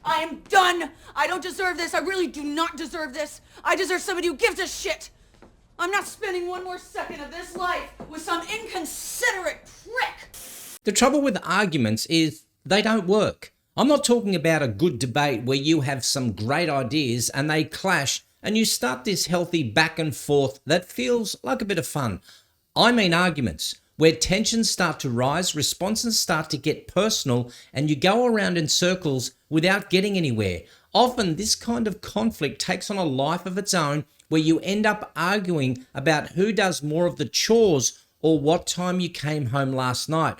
I am done. I don't deserve this. I really do not deserve this. I deserve somebody who gives a shit. I'm not spending one more second of this life with some inconsiderate prick. The trouble with arguments is they don't work. I'm not talking about a good debate where you have some great ideas and they clash and you start this healthy back and forth that feels like a bit of fun. I mean arguments where tensions start to rise, responses start to get personal, and you go around in circles without getting anywhere. Often this kind of conflict takes on a life of its own where you end up arguing about who does more of the chores or what time you came home last night,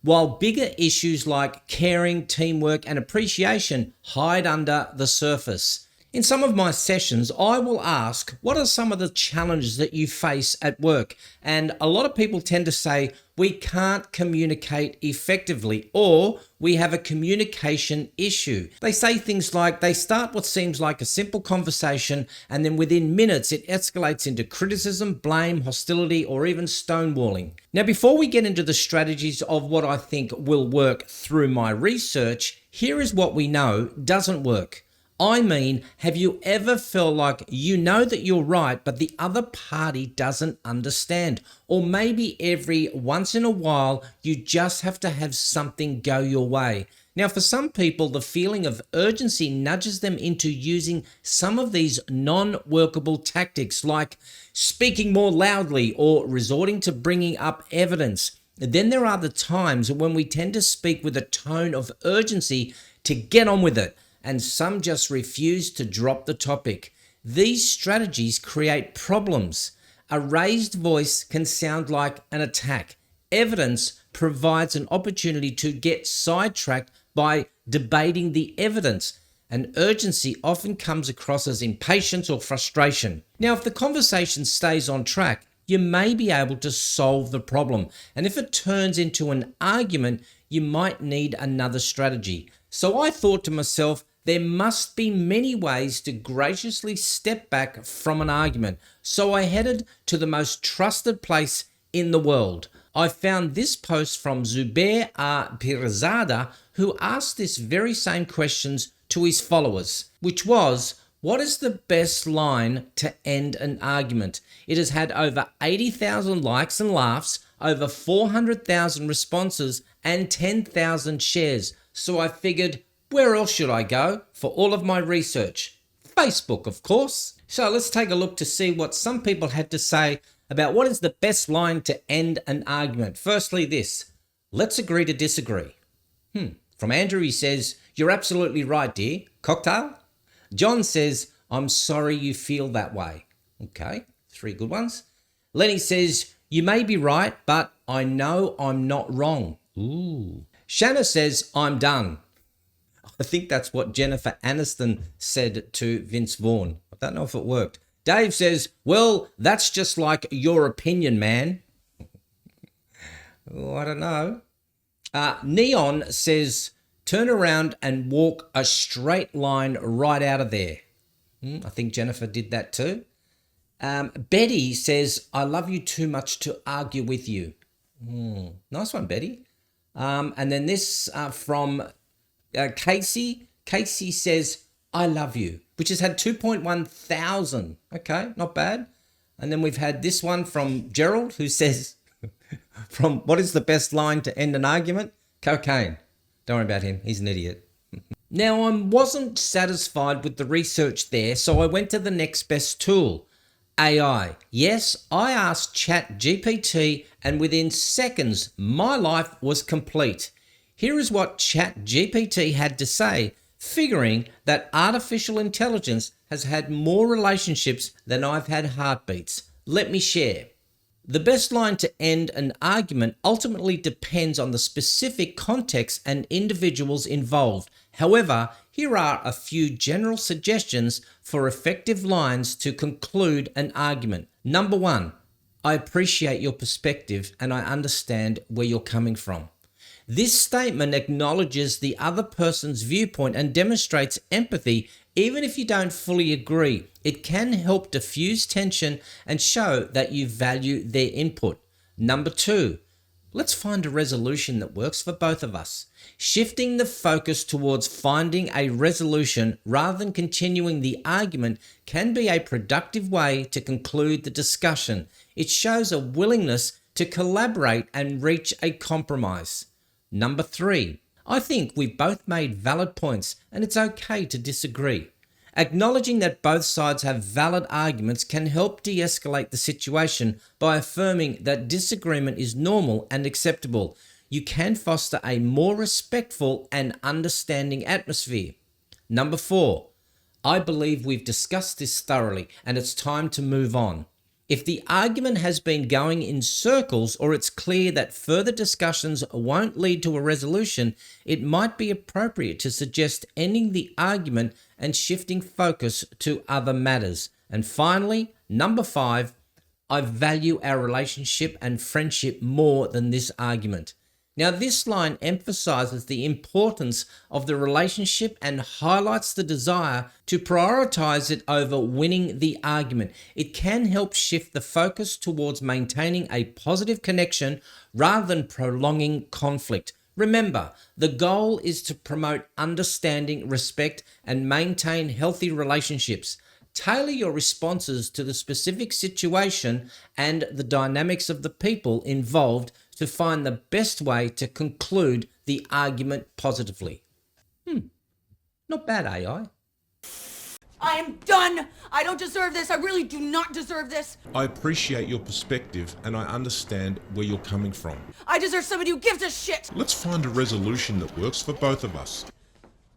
while bigger issues like caring, teamwork, and appreciation hide under the surface. In some of my sessions, I will ask, what are some of the challenges that you face at work? And a lot of people tend to say, we can't communicate effectively, or we have a communication issue. They say things like they start what seems like a simple conversation, and then within minutes it escalates into criticism, blame, hostility, or even stonewalling. Now, before we get into the strategies of what I think will work through my research, here is what we know doesn't work. I mean, have you ever felt like you know that you're right, but the other party doesn't understand? Or maybe every once in a while, you just have to have something go your way. Now, for some people, the feeling of urgency nudges them into using some of these non-workable tactics like speaking more loudly or resorting to bringing up evidence. Then there are the times when we tend to speak with a tone of urgency to get on with it, and some just refuse to drop the topic. These strategies create problems. A raised voice can sound like an attack. Evidence provides an opportunity to get sidetracked by debating the evidence. And urgency often comes across as impatience or frustration. Now, if the conversation stays on track, you may be able to solve the problem. And if it turns into an argument, you might need another strategy. So I thought to myself, there must be many ways to graciously step back from an argument. So I headed to the most trusted place in the world. I found this post from Zubair Pirzada, who asked this very same questions to his followers, which was, what is the best line to end an argument? It has had over 80,000 likes and laughs, over 400,000 responses, and 10,000 shares. So I figured, where else should I go for all of my research? Facebook, of course. So let's take a look to see what some people had to say about what is the best line to end an argument. Firstly, this, let's agree to disagree. From Andrew, he says, you're absolutely right, dear. Cocktail? John says, I'm sorry you feel that way. Okay, 3 good ones. Lenny says, you may be right, but I know I'm not wrong. Ooh. Shanna says, I'm done. I think that's what Jennifer Aniston said to Vince Vaughn. I don't know if it worked. Dave says, well, that's just like your opinion, man. Oh, I don't know. Neon says, turn around and walk a straight line right out of there. I think Jennifer did that too. Betty says, I love you too much to argue with you. Nice one, Betty. And then this from Casey. Casey says, I love you, which has had 2.1 thousand. Okay, not bad. And then we've had this one from Gerald, who says, from what is the best line to end an argument? Cocaine. Don't worry about him. He's an idiot. Now, I wasn't satisfied with the research there, so I went to the next best tool, AI. Yes, I asked ChatGPT, and within seconds, my life was complete. Here is what ChatGPT had to say, figuring that artificial intelligence has had more relationships than I've had heartbeats. Let me share. The best line to end an argument ultimately depends on the specific context and individuals involved. However, here are a few general suggestions for effective lines to conclude an argument. Number 1, I appreciate your perspective and I understand where you're coming from. This statement acknowledges the other person's viewpoint and demonstrates empathy even if you don't fully agree. It can help diffuse tension and show that you value their input. Number 2, Let's find a resolution that works for both of us. Shifting the focus towards finding a resolution rather than continuing the argument can be a productive way to conclude the discussion. It shows a willingness to collaborate and reach a compromise. Number 3, I think we've both made valid points and it's okay to disagree. Acknowledging that both sides have valid arguments can help de-escalate the situation by affirming that disagreement is normal and acceptable. You can foster a more respectful and understanding atmosphere. Number 4, I believe we've discussed this thoroughly and it's time to move on. If the argument has been going in circles or it's clear that further discussions won't lead to a resolution, it might be appropriate to suggest ending the argument and shifting focus to other matters. And finally, number 5, I value our relationship and friendship more than this argument. Now, this line emphasizes the importance of the relationship and highlights the desire to prioritize it over winning the argument. It can help shift the focus towards maintaining a positive connection rather than prolonging conflict. Remember, the goal is to promote understanding, respect, and maintain healthy relationships. Tailor your responses to the specific situation and the dynamics of the people involved to find the best way to conclude the argument positively. Not bad, AI. I am done. I don't deserve this. I really do not deserve this. I appreciate your perspective and I understand where you're coming from. I deserve somebody who gives a shit. Let's find a resolution that works for both of us.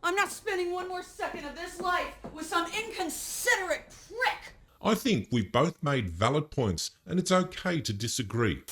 I'm not spending one more second of this life with some inconsiderate prick. I think we've both made valid points and it's okay to disagree.